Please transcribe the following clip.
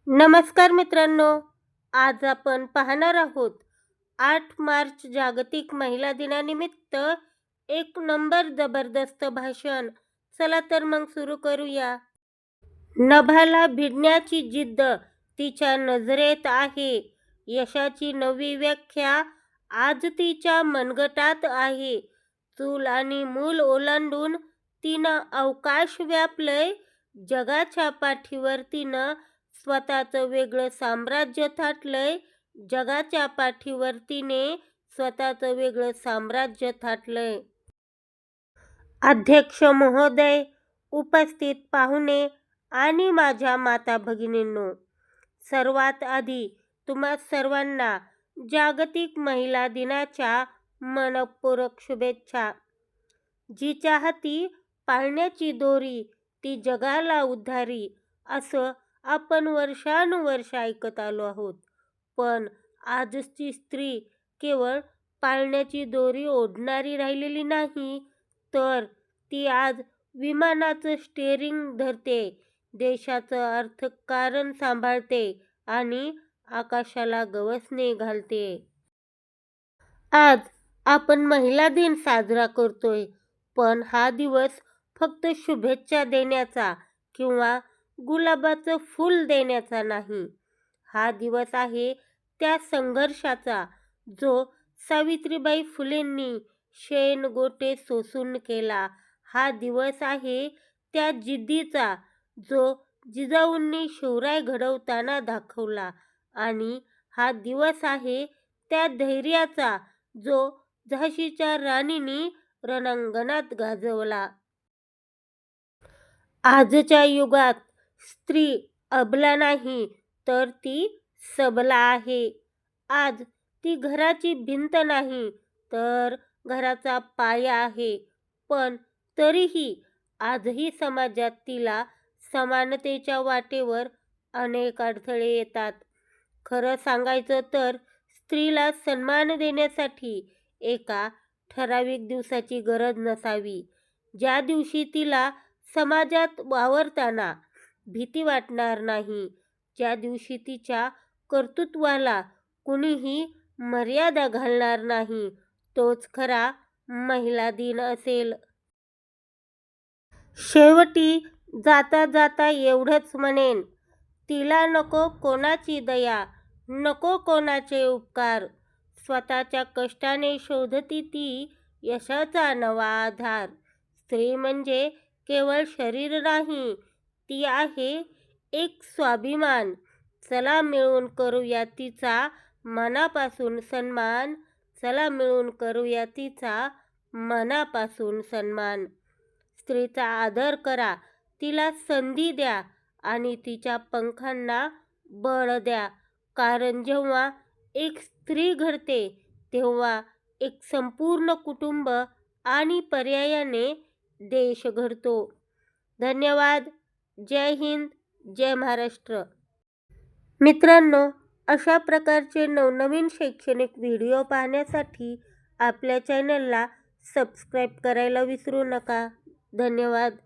नमस्कार मित्रांनो, आज आपण पाहणार आहोत 8 मार्च जागतिक महिला दिनानिमित्त एक नंबर जबरदस्त भाषण. चला तर मग सुरू करूया. नभाला भिडण्याची जिद्द तिच्या नजरेत आहे. यशाची नवी व्याख्या आज तिच्या मनगटात आहे. चूल आणि मूल ओलांडून तिनं अवकाश व्यापलंय. जगाच्या पाठीवर तिनं स्वतःचं वेगळं साम्राज्य थाटलंय. जगाच्या पाठीवर तिने स्वतःचं वेगळं साम्राज्य थाटलंय. अध्यक्ष महोदय, उपस्थित पाहुणे आणि माझ्या माता भगिनींनो, सर्वात आधी तुम्हा सर्वांना जागतिक महिला दिनाच्या मनपूर्वक शुभेच्छा. जिच्या हाती पाळण्याची दोरी ती जगाला उद्धारी, असं आपण वर्षानुवर्ष ऐकत आलो आहोत. पण आजची स्त्री केवळ पाळण्याची दोरी ओढणारी राहिलेली नाही, तर ती आज विमानाचं स्टेअरिंग धरते, देशाचं अर्थकारण सांभाळते आणि आकाशाला गवसणी घालते. आज आपण महिला दिन साजरा करतोय, पण हा दिवस फक्त शुभेच्छा देण्याचा किंवा गुलाबाचं फूल देण्याचा नाही. हा दिवस आहे त्या संघर्षाचा जो सावित्रीबाई फुलेंनी शेण गोटे सोसून केला. हा दिवस आहे त्या जिद्दीचा जो जिजाऊंनी शिवराय घडवताना दाखवला. आणि हा दिवस आहे त्या धैर्याचा जो झाशीच्या राणींनी रणांगणात गाजवला. आजच्या युगात स्त्री अबला नाही, तर ती सबला आहे. आज ती घराची भिंत नाही, तर घराचा पाया आहे. पण तरीही आजही समाजात तिला समानतेच्या वाटेवर अनेक अडथळे येतात. खरं सांगायचं तर स्त्रीला सन्मान देण्यासाठी एका ठराविक दिवसाची गरज नसावी. ज्या दिवशी तिला समाजात वावरताना भीती वाटणार नाही, ज्या दिवशी तिच्या कर्तृत्वाला कुणीही मर्यादा घालणार नाही, तोच खरा महिला दिन असेल. शेवटी जाता जाता एवढंच म्हणेन, तिला नको कोणाची दया, नको कोणाचे उपकार. स्वतःच्या कष्टाने शोधती ती यशाचा नवा आधार. स्त्री म्हणजे केवळ शरीर नाही, ती आहे एक स्वाभिमान. चला मिळून करूया तिचा मनापासून सन्मान. चला मिळून करूया तिचा मनापासून सन्मान. स्त्रीचा आदर करा, तिला संधी द्या आणि तिच्या पंखांना बळ द्या. कारण जेव्हा एक स्त्री घडते, तेव्हा एक संपूर्ण कुटुंब आणि पर्यायाने देश घडतो. धन्यवाद. जय हिंद, जय महाराष्ट्र. मित्रांनो, अशा प्रकारचे नवनवीन शैक्षणिक व्हिडिओ पाहण्यासाठी आपल्या चॅनलला सबस्क्राईब करायला विसरू नका. धन्यवाद.